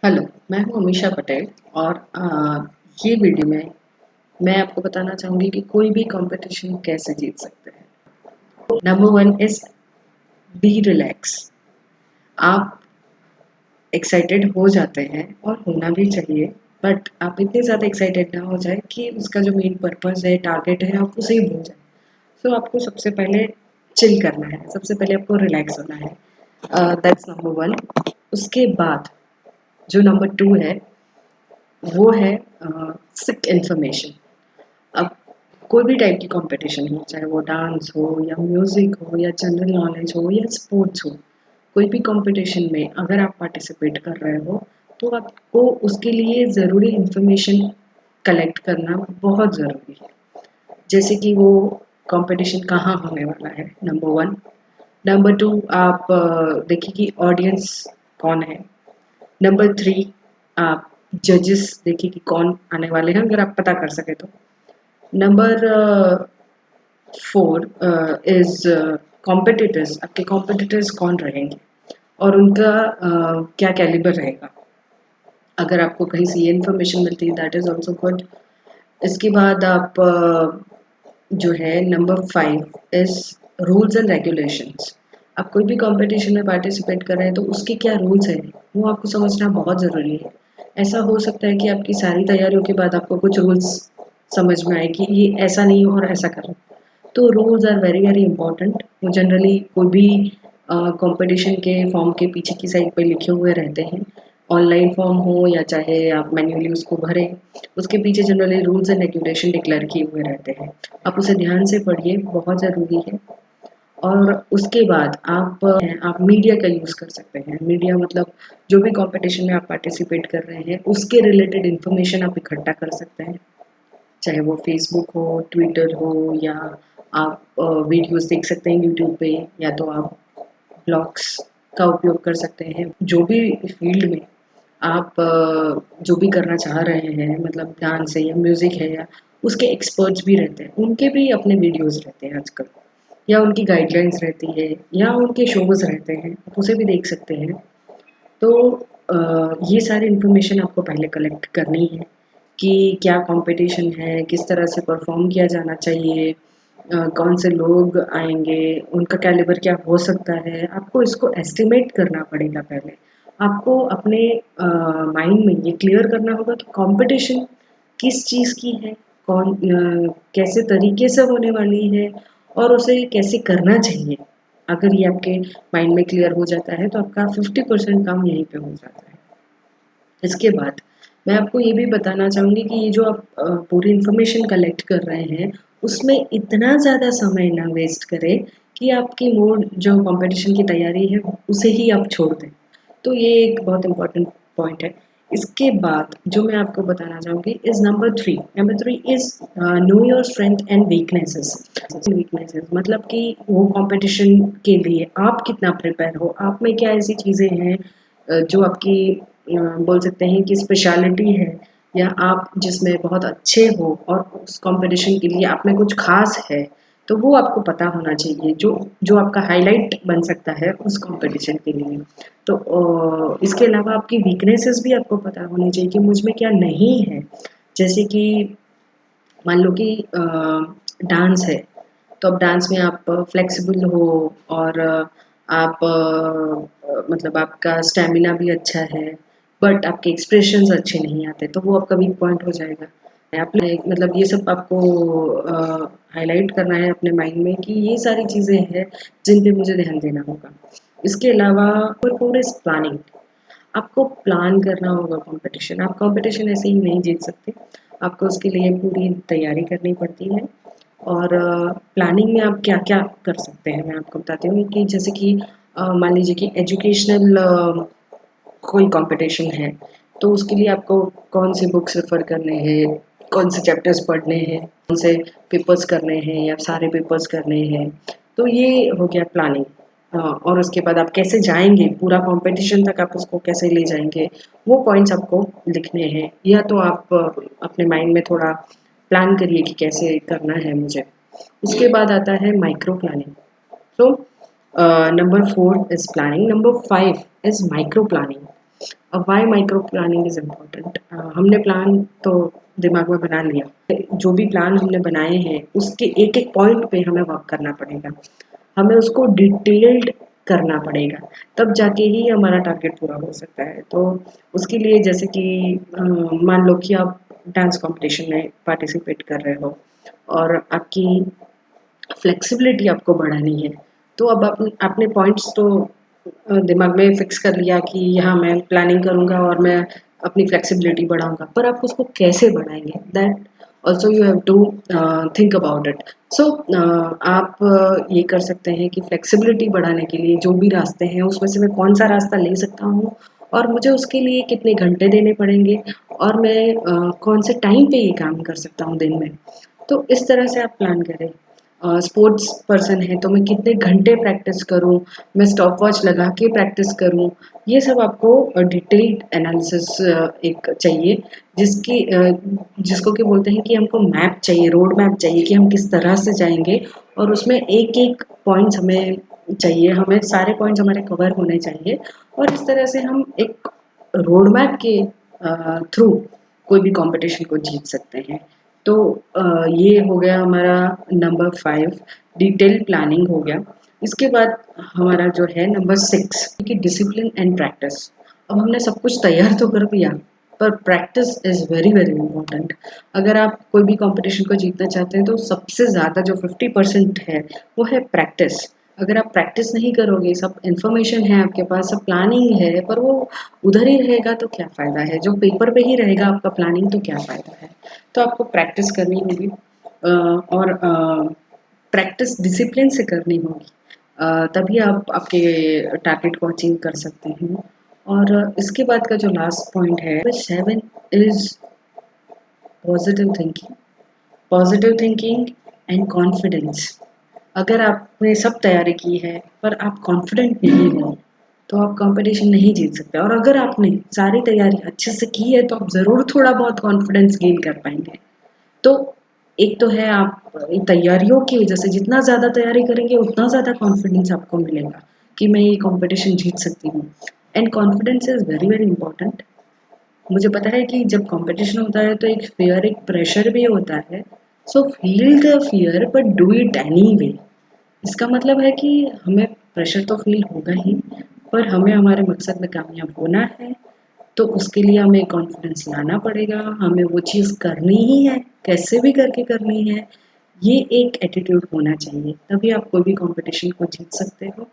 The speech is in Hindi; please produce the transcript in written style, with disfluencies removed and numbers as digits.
हेलो, मैं हूँ अमीषा पटेल और ये वीडियो में मैं आपको बताना चाहूँगी कि कोई भी कंपटीशन कैसे जीत सकते हैं। Number one is be relax. आप एक्साइटेड हो जाते हैं और होना भी चाहिए, बट आप इतने ज़्यादा एक्साइटेड ना हो जाए कि उसका जो मेन पर्पस है, टारगेट है, आप उसे ही भूल जाए। तो आपको सबसे पहले चिल करना है, सबसे पहले आपको रिलैक्स होना है। That's number one. उसके बाद जो नंबर टू है वो है सिक इन्फॉर्मेशन। अब कोई भी टाइप की कंपटीशन हो, चाहे वो डांस हो या म्यूज़िक हो या जनरल नॉलेज हो या स्पोर्ट्स हो, कोई भी कंपटीशन में अगर आप पार्टिसिपेट कर रहे हो तो आपको उसके लिए ज़रूरी इन्फॉर्मेशन कलेक्ट करना बहुत ज़रूरी है। जैसे कि वो कंपटीशन कहाँ होने वाला है, नंबर वन। नंबर टू, आप देखिए कि ऑडियंस कौन है। नंबर थ्री, आप जजेस देखिए कि कौन आने वाले हैं, अगर आप पता कर सके तो। Number four is competitors. आपके कॉम्पिटिटर्स कौन रहेंगे और उनका क्या कैलिबर रहेगा। अगर आपको कहीं से ये इन्फॉर्मेशन मिलती है दैट इज़ ऑल्सो गुड। इसके बाद आप जो है number five is rules and regulations. आप कोई भी कंपटीशन में पार्टिसिपेट कर रहे हैं तो उसके क्या रूल्स हैं वो आपको समझना बहुत ज़रूरी है। ऐसा हो सकता है कि आपकी सारी तैयारियों के बाद आपको कुछ रूल्स समझ में आए कि ये ऐसा नहीं हो और ऐसा करो। तो rules are very very important. वो जनरली कोई भी कंपटीशन के फॉर्म के पीछे की साइड पे लिखे हुए रहते हैं। ऑनलाइन फॉर्म हो या चाहे आप मैन्युअली उसको भरें, उसके पीछे generally rules and regulation declare किए हुए रहते हैं। आप उसे ध्यान से पढ़िए, बहुत ज़रूरी है। और उसके बाद आप मीडिया का यूज़ कर सकते हैं। मीडिया मतलब जो भी कंपटीशन में आप पार्टिसिपेट कर रहे हैं उसके रिलेटेड इन्फॉर्मेशन आप इकट्ठा कर सकते हैं। चाहे वो फेसबुक हो, ट्विटर हो, या आप वीडियोस देख सकते हैं यूट्यूब पे, या तो आप ब्लॉग्स का उपयोग कर सकते हैं। जो भी फील्ड में आप जो भी करना चाह रहे हैं, मतलब डांस है या म्यूज़िक है या उसके एक्सपर्ट्स भी रहते हैं, उनके भी अपने वीडियोस रहते हैं आजकल, या उनकी गाइडलाइंस रहती है या उनके शोज़ रहते हैं, आप उसे भी देख सकते हैं। तो ये सारी इन्फॉर्मेशन आपको पहले कलेक्ट करनी है कि क्या कंपटीशन है, किस तरह से परफॉर्म किया जाना चाहिए, कौन से लोग आएंगे, उनका कैलिबर क्या हो सकता है। आपको इसको एस्टिमेट करना पड़ेगा पहले। आपको अपने माइंड में ये क्लियर करना होगा कि कंपटीशन किस चीज़ की है, कैसे तरीके से होने वाली है और उसे कैसे करना चाहिए। अगर ये आपके माइंड में क्लियर हो जाता है तो आपका 50% काम यहीं पे हो जाता है। इसके बाद मैं आपको ये भी बताना चाहूँगी कि ये जो आप पूरी इन्फॉर्मेशन कलेक्ट कर रहे हैं उसमें इतना ज़्यादा समय ना वेस्ट करें कि आपकी मूड जो कंपटीशन की तैयारी है उसे ही आप छोड़ दें। तो ये एक बहुत इम्पोर्टेंट पॉइंट है। इसके बाद जो मैं आपको बताना चाहूँगी is number three is know your strength and weaknesses मतलब कि वो कंपटीशन के लिए आप कितना प्रिपेयर हो, आप में क्या ऐसी चीज़ें हैं जो आपकी बोल सकते हैं कि स्पेशलिटी है, या आप जिसमें बहुत अच्छे हो और उस कंपटीशन के लिए आप में कुछ खास है, तो वो आपको पता होना चाहिए जो जो आपका हाईलाइट बन सकता है उस कंपटीशन के लिए। तो इसके अलावा आपकी वीकनेसेस भी आपको पता होनी चाहिए कि मुझ में क्या नहीं है। जैसे कि मान लो कि डांस है, तो अब डांस में आप फ्लेक्सिबल हो और आप मतलब आपका स्टैमिना भी अच्छा है, बट आपके एक्सप्रेशंस अच्छे नहीं आते, तो वो आपका वीक पॉइंट हो जाएगा। आपने मतलब ये सब आपको हाईलाइट करना है अपने माइंड में कि ये सारी चीज़ें हैं जिन पे मुझे ध्यान देना होगा। इसके अलावा नंबर फोर इज़ प्लानिंग। आपको प्लान करना होगा कंपटीशन। आप कंपटीशन ऐसे ही नहीं जीत सकते, आपको उसके लिए पूरी तैयारी करनी पड़ती है। और प्लानिंग में आप क्या-क्या कर सकते हैं मैं आपको बताती हूँ कि जैसे कि मान लीजिए कि एजुकेशनल कोई कंपटीशन है, तो उसके लिए आपको कौन सी बुक्स रेफ़र करने हैं, कौन से चैप्टर्स पढ़ने हैं, कौन से पेपर्स करने हैं या सारे पेपर्स करने हैं। तो ये हो गया प्लानिंग। और उसके बाद आप कैसे जाएँगे, पूरा कॉम्पिटिशन तक आप उसको कैसे ले जाएँगे, वो पॉइंट्स आपको लिखने हैं। या तो आप अपने माइंड में थोड़ा प्लान करिए कि कैसे करना है मुझे। उसके बाद आता है micro planning. So, number four is planning. Number five is micro planning. Why micro planning is important. हमने प्लान तो दिमाग में बना लिया, जो भी प्लान हमने बनाए हैं उसके एक एक पॉइंट पे हमें वर्क करना पड़ेगा, हमें उसको डिटेल्ड करना पड़ेगा, तब जाके ही हमारा टारगेट पूरा हो सकता है। तो उसके लिए जैसे कि मान लो कि आप डांस कंपटीशन में पार्टिसिपेट कर रहे हो और आपकी फ्लेक्सिबिलिटी आपको बढ़ानी है, तो अब आपने पॉइंट्स तो दिमाग में फिक्स कर लिया कि यहाँ मैं प्लानिंग करूँगा और मैं अपनी फ्लेक्सिबिलिटी बढ़ाऊँगा, पर आप उसको कैसे बढ़ाएंगे, that also you have to think about it. So आप ये कर सकते हैं कि फ्लेक्सिबिलिटी बढ़ाने के लिए जो भी रास्ते हैं उसमें से मैं कौन सा रास्ता ले सकता हूँ और मुझे उसके लिए कितने घंटे देने पड़ेंगे और मैं कौन से टाइम पे ये काम कर सकता हूँ दिन में। तो इस तरह से आप प्लान करें। स्पोर्ट्स पर्सन है तो मैं कितने घंटे प्रैक्टिस करूं, मैं स्टॉप वॉच लगा के प्रैक्टिस करूं, ये सब आपको डिटेल्ड एनालिसिस एक चाहिए, जिसको कि बोलते हैं कि हमको मैप चाहिए, रोड मैप चाहिए कि हम किस तरह से जाएंगे और उसमें एक एक पॉइंट्स हमें चाहिए, हमें सारे पॉइंट्स हमारे कवर होने चाहिए और इस तरह से हम एक रोड मैप के थ्रू कोई भी कंपटीशन को जीत सकते हैं। तो ये हो गया हमारा नंबर 5, डिटेल प्लानिंग हो गया। इसके बाद हमारा जो है नंबर 6 कि डिसिप्लिन एंड प्रैक्टिस। अब हमने सब कुछ तैयार तो कर दिया, पर practice is very very important. अगर आप कोई भी कंपटीशन को जीतना चाहते हैं तो सबसे ज़्यादा जो 50% है वो है प्रैक्टिस। अगर आप प्रैक्टिस नहीं करोगे, सब इन्फॉर्मेशन है आपके पास, सब प्लानिंग है, पर वो उधर ही रहेगा तो क्या फ़ायदा है, जो पेपर पे ही रहेगा आपका प्लानिंग तो क्या फ़ायदा है। तो आपको प्रैक्टिस करनी होगी और प्रैक्टिस डिसिप्लिन से करनी होगी, तभी आप आपके टारगेट को अचीव कर सकते हैं। और इसके बाद का जो लास्ट पॉइंट है 7 is positive thinking, positive thinking and confidence. अगर आपने सब तैयारी की है पर आप कॉन्फिडेंट नहीं हो तो आप कंपटीशन नहीं जीत सकते, और अगर आपने सारी तैयारी अच्छे से की है तो आप ज़रूर थोड़ा बहुत कॉन्फिडेंस गेन कर पाएंगे। तो एक तो है आप तैयारियों की वजह से जितना ज़्यादा तैयारी करेंगे उतना ज़्यादा कॉन्फिडेंस आपको मिलेगा कि मैं ये कंपटीशन जीत सकती हूँ। And confidence is very very important. मुझे पता है कि जब कंपटीशन होता है तो एक फियर, एक प्रेशर भी होता है। So feel the fear but do it anyway. इसका मतलब है कि हमें प्रेशर तो फील होगा ही, पर हमें हमारे मकसद में कामयाब होना है, तो उसके लिए हमें कॉन्फिडेंस लाना पड़ेगा, हमें वो चीज़ करनी ही है, कैसे भी करके करनी है। ये एक एटीट्यूड होना चाहिए, तभी आप कोई भी कंपटीशन को जीत सकते हो।